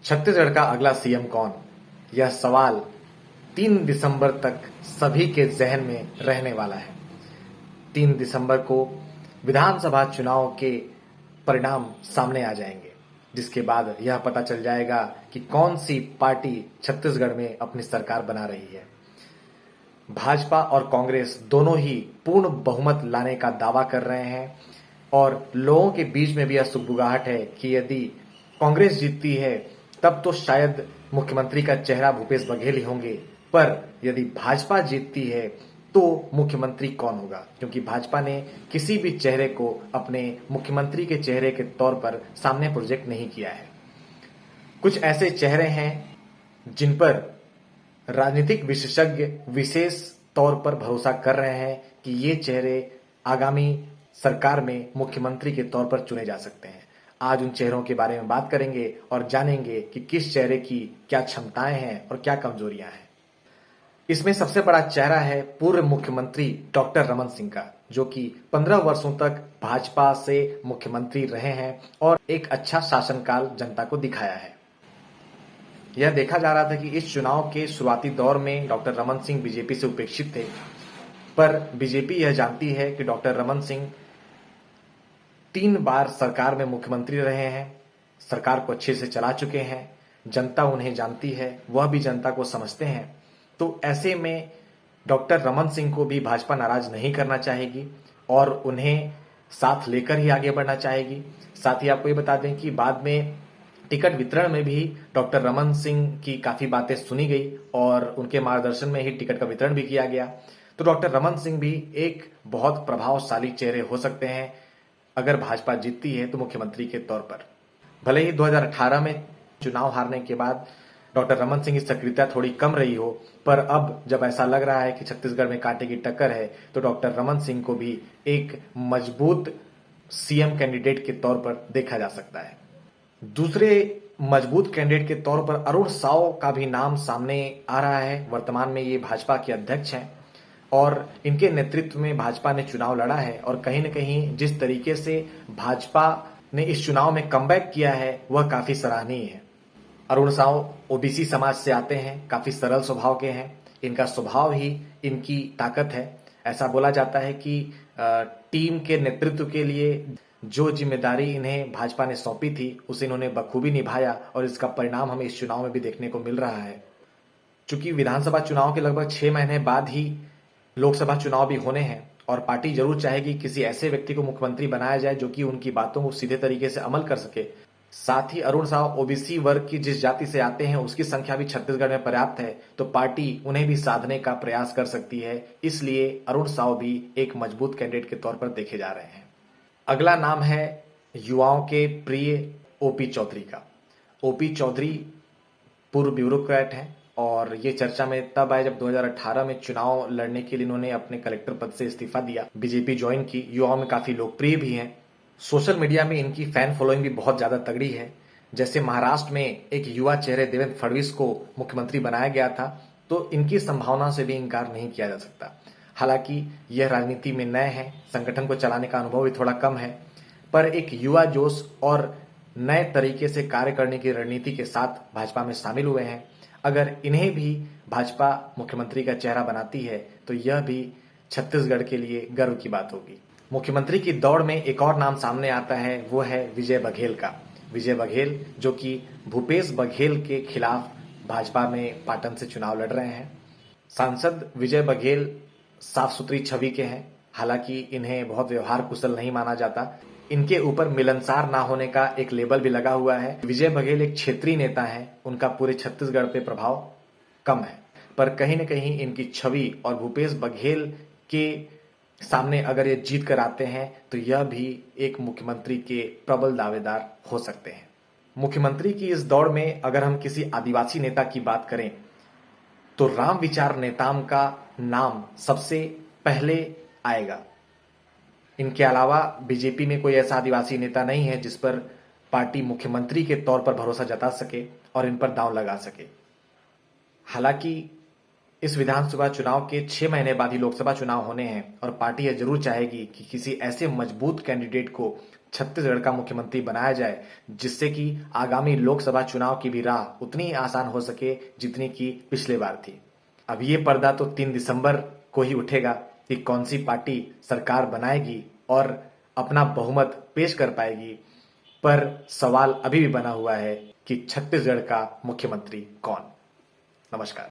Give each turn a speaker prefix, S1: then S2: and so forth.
S1: छत्तीसगढ़ का अगला सीएम कौन? यह सवाल 3 दिसंबर तक सभी के जहन में रहने वाला है। 3 दिसंबर को विधानसभा चुनाव के परिणाम सामने आ जाएंगे, जिसके बाद यह पता चल जाएगा कि कौन सी पार्टी छत्तीसगढ़ में अपनी सरकार बना रही है। भाजपा और कांग्रेस दोनों ही पूर्ण बहुमत लाने का दावा कर रहे हैं और लोगों के बीच में भी यह सुगबुगाहट है कि यदि कांग्रेस जीतती है तब तो शायद मुख्यमंत्री का चेहरा भूपेश बघेल ही होंगे, पर यदि भाजपा जीतती है तो मुख्यमंत्री कौन होगा, क्योंकि भाजपा ने किसी भी चेहरे को अपने मुख्यमंत्री के चेहरे के तौर पर सामने प्रोजेक्ट नहीं किया है। कुछ ऐसे चेहरे हैं जिन पर राजनीतिक विशेषज्ञ विशेष तौर पर भरोसा कर रहे हैं कि ये चेहरे आगामी सरकार में मुख्यमंत्री के तौर पर चुने जा सकते हैं। आज उन चेहरों के बारे में बात करेंगे और जानेंगे कि किस चेहरे की क्या क्षमताएं हैं और क्या कमजोरियां हैं। इसमें सबसे बड़ा चेहरा है पूर्व मुख्यमंत्री डॉक्टर रमन सिंह का, जो कि 15 वर्षों तक भाजपा से मुख्यमंत्री रहे हैं और एक अच्छा शासनकाल जनता को दिखाया है। यह देखा जा रहा था कि इस चुनाव के शुरुआती दौर में डॉक्टर रमन सिंह बीजेपी से उपेक्षित थे, पर बीजेपी यह जानती है कि डॉक्टर रमन सिंह 3 बार सरकार में मुख्यमंत्री रहे हैं, सरकार को अच्छे से चला चुके हैं, जनता उन्हें जानती है, वह भी जनता को समझते हैं। तो ऐसे में डॉक्टर रमन सिंह को भी भाजपा नाराज नहीं करना चाहेगी और उन्हें साथ लेकर ही आगे बढ़ना चाहेगी। साथ ही आपको ये बता दें कि बाद में टिकट वितरण में भी डॉक्टर रमन सिंह की काफी बातें सुनी गई और उनके मार्गदर्शन में ही टिकट का वितरण भी किया गया। तो डॉक्टर रमन सिंह भी एक बहुत प्रभावशाली चेहरे हो सकते हैं अगर भाजपा जीतती है तो मुख्यमंत्री के तौर पर। भले ही 2018 में चुनाव हारने के बाद डॉक्टर रमन सिंह की सक्रियता थोड़ी कम रही हो, पर अब जब ऐसा लग रहा है कि छत्तीसगढ़ में कांटे की टक्कर है तो डॉक्टर रमन सिंह को भी एक मजबूत सीएम कैंडिडेट के तौर पर देखा जा सकता है। दूसरे मजबूत कैंडिडेट के तौर पर अरुण साव का भी नाम सामने आ रहा है। वर्तमान में ये भाजपा के अध्यक्ष हैं और इनके नेतृत्व में भाजपा ने चुनाव लड़ा है और कहीं न कहीं जिस तरीके से भाजपा ने इस चुनाव में कमबैक किया है वह काफी सराहनीय है। अरुण साव ओबीसी समाज से आते हैं, काफी सरल स्वभाव के हैं, इनका स्वभाव ही इनकी ताकत है। ऐसा बोला जाता है कि टीम के नेतृत्व के लिए जो जिम्मेदारी इन्हें भाजपा ने सौंपी थी उसे इन्होंने बखूबी निभाया और इसका परिणाम हमें इस चुनाव में भी देखने को मिल रहा है। चूंकि विधानसभा चुनाव के लगभग 6 महीने बाद ही लोकसभा चुनाव भी होने हैं और पार्टी जरूर चाहेगी किसी ऐसे व्यक्ति को मुख्यमंत्री बनाया जाए जो कि उनकी बातों को सीधे तरीके से अमल कर सके। साथ ही अरुण साव ओबीसी वर्ग की जिस जाति से आते हैं उसकी संख्या भी छत्तीसगढ़ में पर्याप्त है, तो पार्टी उन्हें भी साधने का प्रयास कर सकती है। इसलिए अरुण साव भी एक मजबूत कैंडिडेट के तौर पर देखे जा रहे हैं। अगला नाम है युवाओं के प्रिय ओपी चौधरी का। ओपी चौधरी पूर्व ब्यूरोक्रेट हैं और ये चर्चा में तब आए जब 2018 में चुनाव लड़ने के लिए इन्होंने अपने कलेक्टर पद से इस्तीफा दिया, बीजेपी ज्वाइन की। युवाओं में काफी लोकप्रिय भी हैं। सोशल मीडिया में इनकी फैन फॉलोइंग भी बहुत ज्यादा तगड़ी है। जैसे महाराष्ट्र में एक युवा चेहरे देवेंद्र फडणवीस को मुख्यमंत्री बनाया गया था, तो इनकी संभावना से भी इनकार नहीं किया जा सकता। हालांकि यह राजनीति में नए हैं, संगठन को चलाने का अनुभव भी थोड़ा कम है, पर एक युवा जोश और नए तरीके से कार्य करने की रणनीति के साथ भाजपा में शामिल हुए हैं। अगर इन्हें भी भाजपा मुख्यमंत्री का चेहरा बनाती है तो यह भी छत्तीसगढ़ के लिए गर्व की बात होगी। मुख्यमंत्री की दौड़ में एक और नाम सामने आता है, वो है विजय बघेल का। विजय बघेल जो कि भूपेश बघेल के खिलाफ भाजपा में पाटन से चुनाव लड़ रहे हैं। सांसद विजय बघेल साफ सुथरी छवि के हैं, हालांकि इन्हें बहुत व्यवहार कुशल नहीं माना जाता। इनके ऊपर मिलनसार ना होने का एक लेबल भी लगा हुआ है। विजय बघेल एक क्षेत्रीय नेता हैं, उनका पूरे छत्तीसगढ़ पे प्रभाव कम है, पर कहीं न कहीं इनकी छवि और भूपेश बघेल के सामने अगर ये जीत कर आते हैं तो यह भी एक मुख्यमंत्री के प्रबल दावेदार हो सकते हैं। मुख्यमंत्री की इस दौड़ में अगर हम किसी आदिवासी नेता की बात करें तो राम विचार नेताम का नाम सबसे पहले आएगा। इनके अलावा बीजेपी में कोई ऐसा आदिवासी नेता नहीं है जिस पर पार्टी मुख्यमंत्री के तौर पर भरोसा जता सके और इन पर दांव लगा सके। हालांकि इस विधानसभा चुनाव के 6 महीने बाद ही लोकसभा चुनाव होने हैं और पार्टी यह जरूर चाहेगी कि किसी ऐसे मजबूत कैंडिडेट को छत्तीसगढ़ का मुख्यमंत्री बनाया जाए, जिससे कि आगामी लोकसभा चुनाव की भी राह उतनी ही आसान हो सके जितनी की पिछले बार थी। अब ये पर्दा तो 3 दिसंबर को ही उठेगा कि कौन सी पार्टी सरकार बनाएगी और अपना बहुमत पेश कर पाएगी, पर सवाल अभी भी बना हुआ है कि छत्तीसगढ़ का मुख्यमंत्री कौन। नमस्कार।